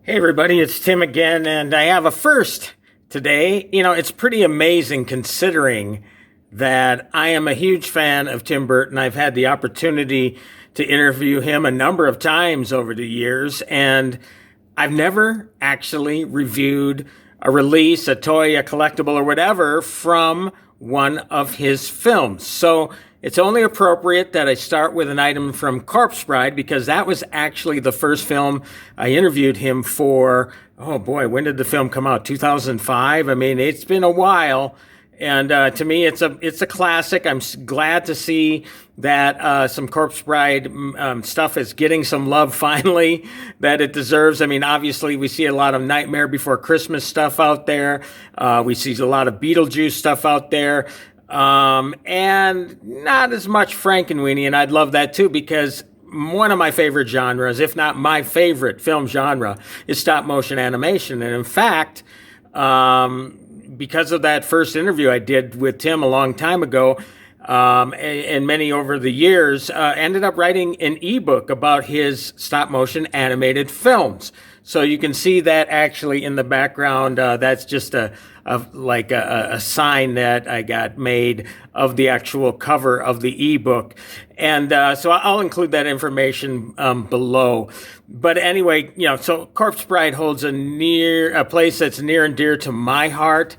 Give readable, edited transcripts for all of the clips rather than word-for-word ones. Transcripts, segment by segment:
Hey everybody, it's Tim again, and I have a first today. You know, it's pretty amazing considering that I am a huge fan of Tim Burton. I've had the opportunity to interview him a number of times over the years, and I've never actually reviewed a release, a toy, a collectible, or whatever from one of his films. So it's only appropriate that I start with an item from Corpse Bride because that was actually the first film I interviewed him for. Oh boy, when did the film come out? 2005? I mean, it's been a while. And to me, it's a classic. I'm glad to see that some Corpse Bride stuff is getting some love finally that it deserves. I mean, obviously, we see a lot of Nightmare Before Christmas stuff out there. We see a lot of Beetlejuice stuff out there. And not as much Frankenweenie, and I'd love that too because one of my favorite genres, if not my favorite film genre, is stop motion animation. And in fact, because of that first interview I did with Tim a long time ago, and many over the years, ended up writing an ebook about his stop motion animated films. So you can see that actually in the background. That's just a sign that I got made of the actual cover of the ebook. And so I'll include that information below. But anyway, you know, so Corpse Bride holds a place that's near and dear to my heart.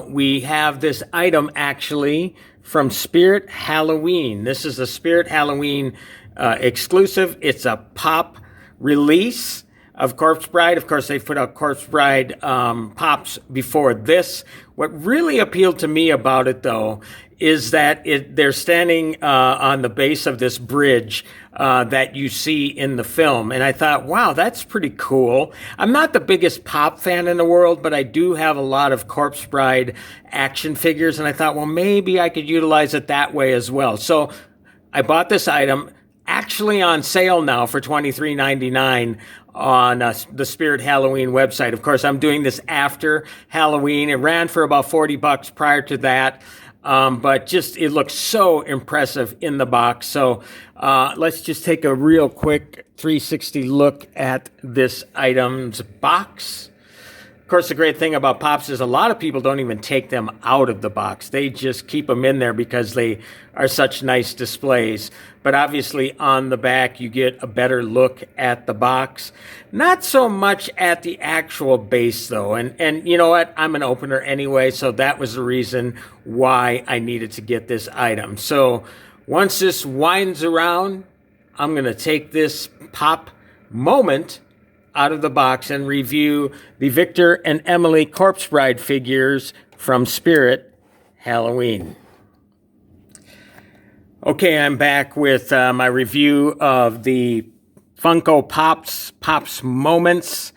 We have this item actually from Spirit Halloween. This is a Spirit Halloween exclusive. It's a pop release of Corpse Bride. Of course, they've put out Corpse Bride pops before this. What really appealed to me about it, though, is that they're standing on the base of this bridge that you see in the film. And I thought, wow, that's pretty cool. I'm not the biggest pop fan in the world, but I do have a lot of Corpse Bride action figures. And I thought, well, maybe I could utilize it that way as well. So I bought this item, actually on sale now for $23.99 on the Spirit Halloween website. Of course, I'm doing this after Halloween. It ran for about $40 prior to that. But just, it looks so impressive in the box. So let's just take a real quick 360 look at this item's box. Of course, the great thing about Pops is a lot of people don't even take them out of the box. They just keep them in there because they are such nice displays. But obviously on the back, you get a better look at the box. Not so much at the actual base, though. And you know what? I'm an opener anyway, so that was the reason why I needed to get this item. So once this winds around, I'm going to take this Pop moment out of the box and review the Victor and Emily Corpse Bride figures from Spirit Halloween. Okay, I'm back with my review of the Funko Pops Moments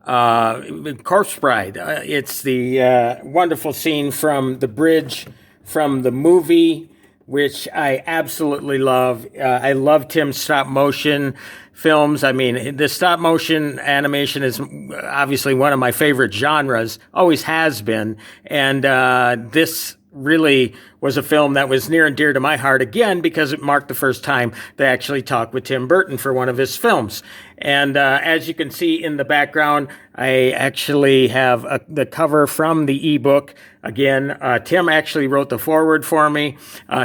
Corpse Bride. It's the wonderful scene from the bridge from the movie, which I absolutely love. I love Tim's stop motion films. I mean, the stop motion animation is obviously one of my favorite genres, always has been. And this really was a film that was near and dear to my heart again because it marked the first time they actually talked with Tim Burton for one of his films. And as you can see in the background, I actually have the cover from the ebook. Again, Tim actually wrote the foreword for me.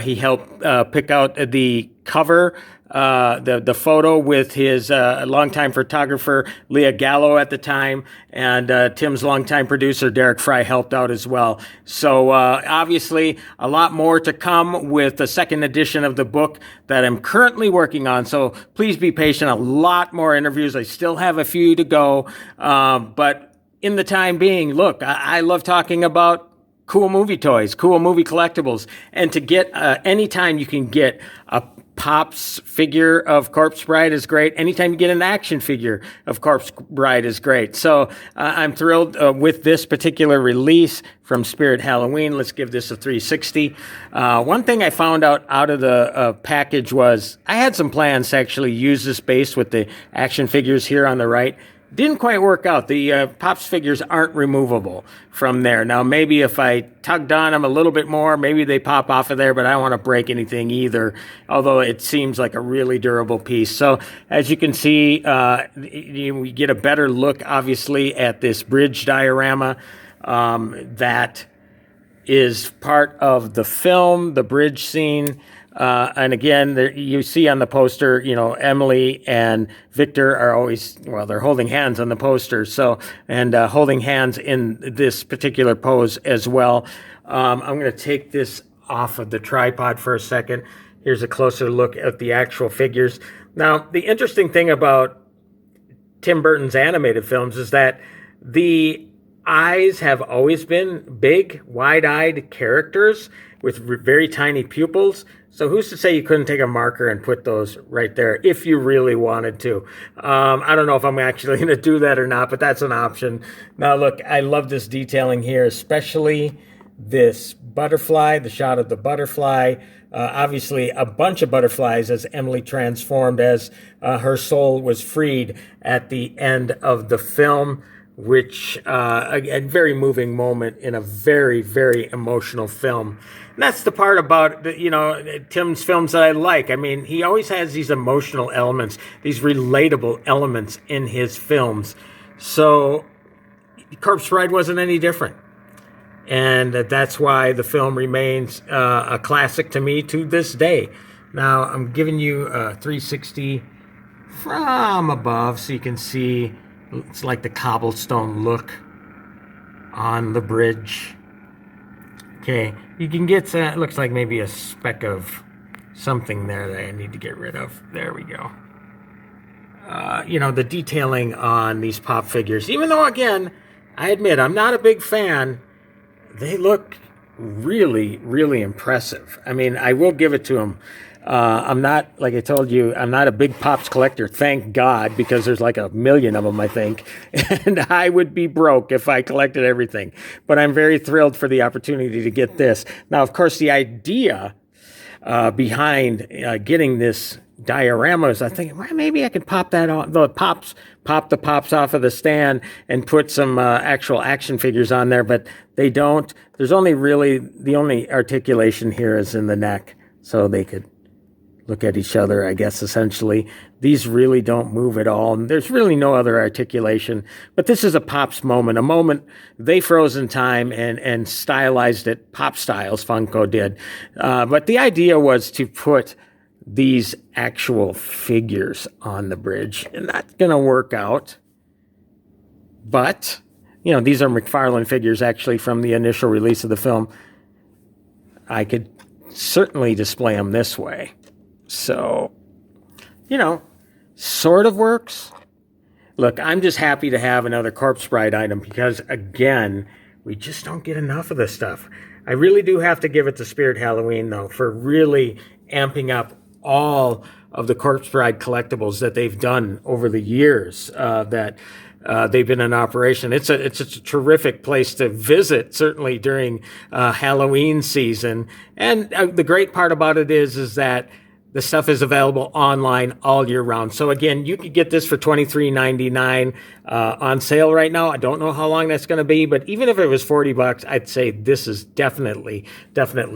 He helped pick out the cover, the photo with his longtime photographer, Leah Gallo at the time, and Tim's longtime producer, Derek Fry, helped out as well. So obviously, a lot more to come with the second edition of the book that I'm currently working on. So please be patient. A lot more interviews. I still have a few to go. But in the time being, look, I love talking about cool movie toys, cool movie collectibles. And to get anytime you can get a Pops figure of Corpse Bride is great. Anytime you get an action figure of Corpse Bride is great. So I'm thrilled with this particular release from Spirit Halloween. Let's give this a 360. One thing I found out of the package was I had some plans to actually use this base with the action figures here on the right. didn't quite work out. The Pops figures aren't removable from there. Now, maybe if I tugged on them a little bit more, maybe they pop off of there, but I don't want to break anything either, although it seems like a really durable piece. So as you can see, we get a better look, obviously, at this bridge diorama that is part of the film, the bridge scene. And again, you see on the poster, Emily and Victor are always, they're holding hands on the poster. So, and holding hands in this particular pose as well. I'm going to take this off of the tripod for a second. Here's a closer look at the actual figures. Now, the interesting thing about Tim Burton's animated films is that the eyes have always been big, wide-eyed characters with very tiny pupils. So who's to say you couldn't take a marker and put those right there if you really wanted to? I don't know if I'm actually going to do that or not, but that's an option. Now, look, I love this detailing here, especially this butterfly, the shot of the butterfly. Obviously, a bunch of butterflies as Emily transformed as her soul was freed at the end of the film, which a very moving moment in a very, very emotional film. And that's the part about, Tim's films that I like. I mean, he always has these emotional elements, these relatable elements in his films. So Corpse Bride wasn't any different. And that's why the film remains a classic to me to this day. Now, I'm giving you a 360 from above so you can see it's like the cobblestone look on the bridge. Okay, you can get, it looks like maybe a speck of something there that I need to get rid of. There we go. The detailing on these pop figures, even though, again, I admit I'm not a big fan, they look really, really impressive. I mean, I will give it to them. I'm not, like I told you, I'm not a big Pops collector, thank God, because there's like 1 million of them, I think. And I would be broke if I collected everything. But I'm very thrilled for the opportunity to get this. Now, of course, the idea behind getting this diorama is I think, well, maybe I could pop that on, pop the Pops off of the stand and put some actual action figures on there, but they don't. There's only really, the only articulation here is in the neck, so they could look at each other, I guess, essentially. These really don't move at all, and there's really no other articulation. But this is a Pops moment, a moment they froze in time and stylized it, Pop Styles, Funko did. But the idea was to put these actual figures on the bridge, and that's going to work out. But, these are McFarlane figures, actually, from the initial release of the film. I could certainly display them this way. So, sort of works. Look, I'm just happy to have another Corpse Bride item because, again, we just don't get enough of this stuff. I really do have to give it to Spirit Halloween, though, for really amping up all of the Corpse Bride collectibles that they've done over the years that they've been in operation. It's a terrific place to visit, certainly during Halloween season. And the great part about it is that the stuff is available online all year round. So again, you could get this for $23.99 on sale right now. I don't know how long that's going to be, but even if it was $40, I'd say this is definitely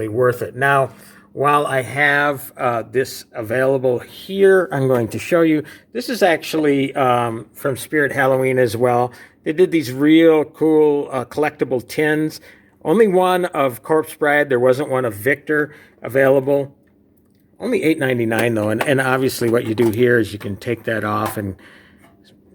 worth it. Now, while I have this available here, I'm going to show you. This is actually from Spirit Halloween as well. They did these real cool collectible tins. Only one of Corpse Bride. There wasn't one of Victor available. Only $8.99 though, and obviously what you do here is you can take that off and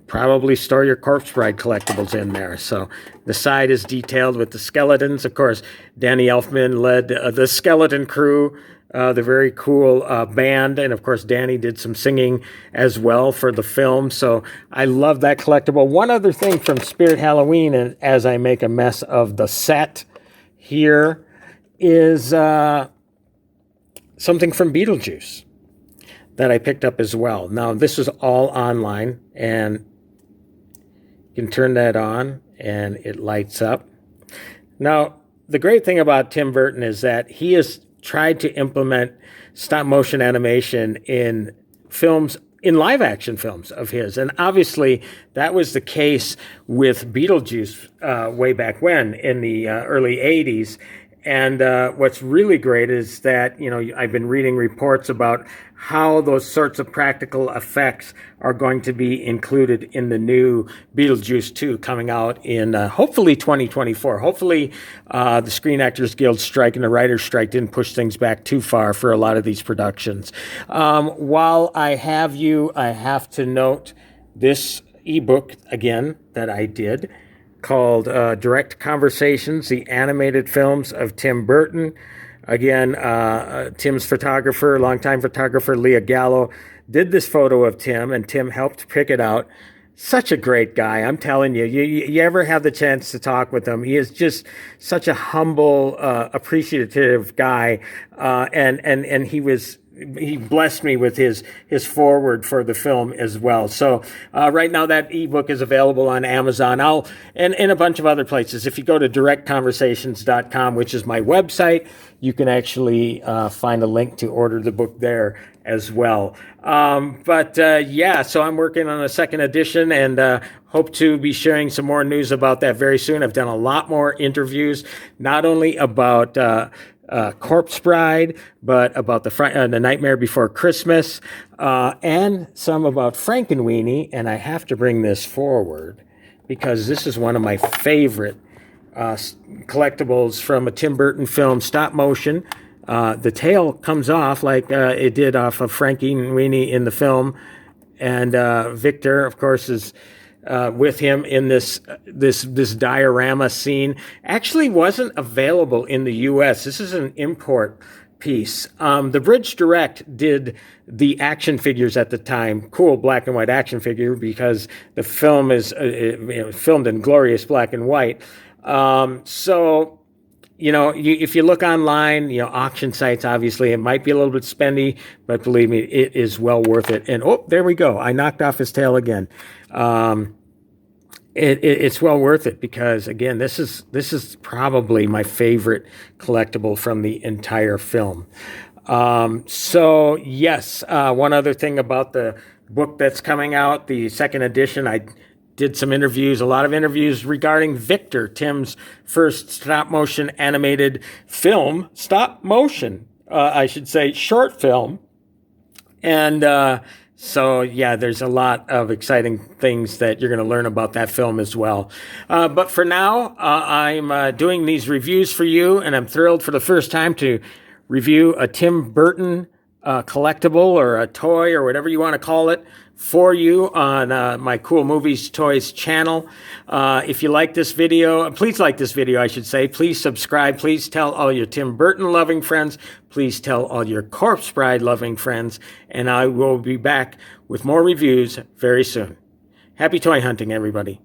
probably store your Corpse Bride collectibles in there. So the side is detailed with the skeletons. Of course, Danny Elfman led the skeleton crew, the very cool band, and of course Danny did some singing as well for the film. So I love that collectible. One other thing from Spirit Halloween, and as I make a mess of the set here, is something from Beetlejuice that I picked up as well. Now, this is all online, and you can turn that on, and it lights up. Now, the great thing about Tim Burton is that he has tried to implement stop-motion animation in films in live action films of his. And obviously that was the case with Beetlejuice way back when in the early 80s. And what's really great is that, I've been reading reports about how those sorts of practical effects are going to be included in the new Beetlejuice 2 coming out in hopefully 2024. Hopefully the Screen Actors Guild strike and the writers' strike didn't push things back too far for a lot of these productions. While I have you, I have to note this ebook again that I did called Direct Conversations, the Animated Films of Tim Burton. Again, Tim's photographer, longtime photographer, Leah Gallo, did this photo of Tim, and Tim helped pick it out. Such a great guy. I'm telling you, you ever have the chance to talk with him, he is just such a humble, appreciative guy. And he blessed me with his foreword for the film as well. So right now that ebook is available on Amazon and a bunch of other places. If you go to directconversations.com, which is my website, you can actually find a link to order the book there as well. So I'm working on a second edition and hope to be sharing some more news about that very soon. I've done a lot more interviews, not only about Corpse Bride, but about the Nightmare Before Christmas, and some about Frankenweenie. And I have to bring this forward because this is one of my favorite collectibles from a Tim Burton film, stop motion. The tail comes off like it did off of Frankenweenie in the film, and Victor, of course, is with him in this diorama scene. Actually wasn't available in the U.S. This is an import piece. The Bridge Direct did the action figures at the time, cool black and white action figure, because the film is filmed in glorious black and white. If you look online, auction sites, obviously, it might be a little bit spendy, but believe me, it is well worth it. And there we go. I knocked off his tail again. It's well worth it because, again, this is probably my favorite collectible from the entire film. Yes, one other thing about the book that's coming out, the second edition, I did some interviews, a lot of interviews regarding Victor, Tim's first stop-motion animated film, short film. And there's a lot of exciting things that you're going to learn about that film as well. But for now, I'm doing these reviews for you, and I'm thrilled for the first time to review a Tim Burton collectible or a toy or whatever you want to call it for you on my Cool Movies Toys channel. If you like this video, please like this video, I should say. Please subscribe. Please tell all your Tim Burton loving friends. Please tell all your Corpse Bride loving friends. And I will be back with more reviews very soon. Happy toy hunting, everybody.